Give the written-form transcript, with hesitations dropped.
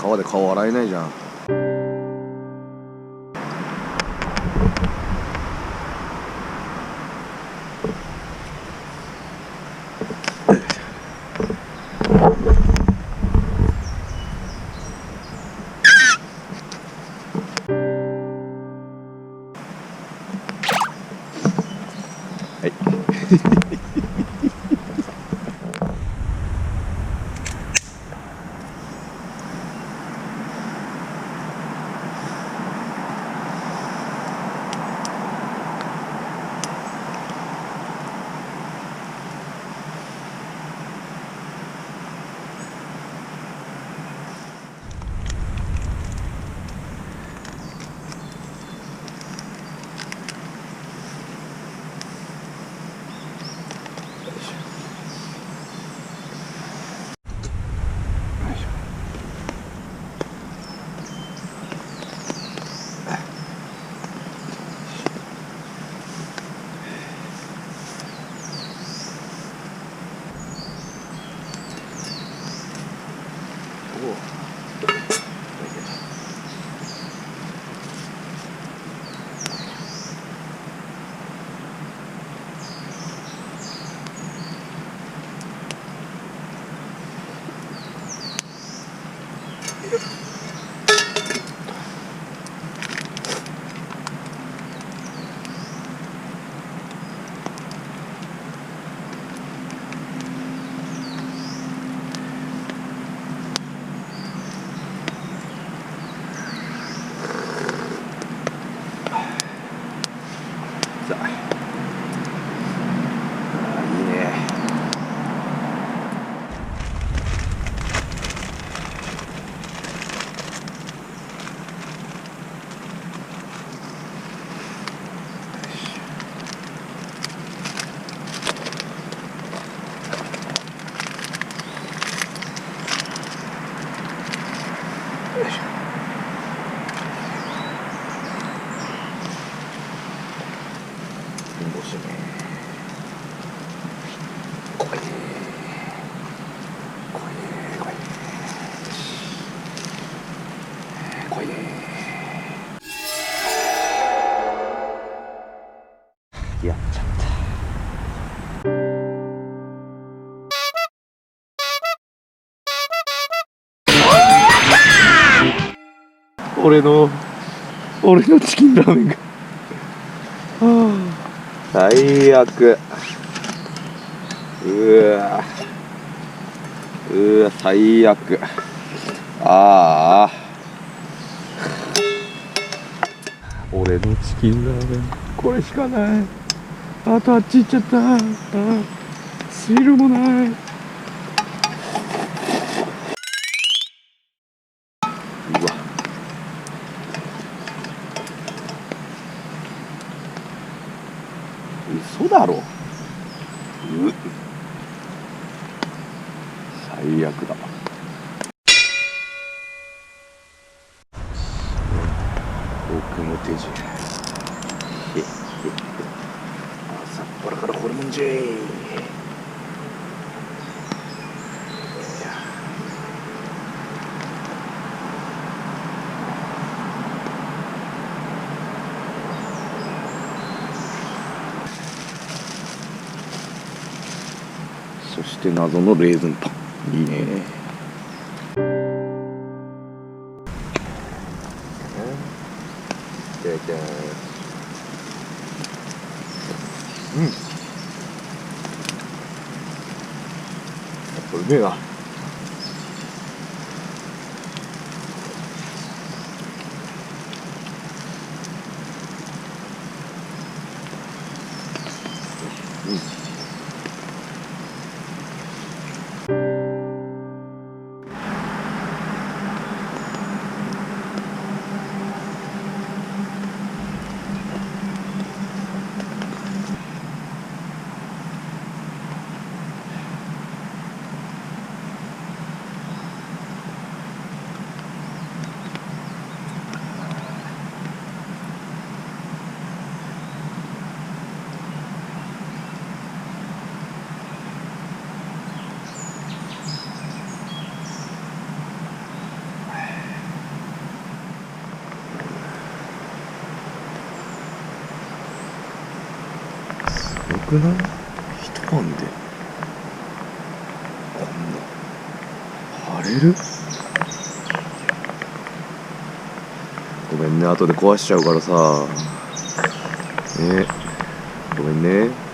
川で顔洗えないじゃん。はい。さあ、いいね。よいしょ。運動しね。来いね。来いね。来いね。よし。来いね。やっちゃった。俺のチキンラーメンが最悪。うわ最悪。ああ、俺のチキンラーメンこれしかない。あとあっち行っちゃった。シールもない。うわ、嘘だろ。最悪だ。奥の手順。朝っぱらからホルモンじゃい。そして謎のレーズンパン。いいね。いただきます。これうめえな。くない？一晩でこんな晴れる？ごめんね、後で壊しちゃうからさ。ね、ごめんね。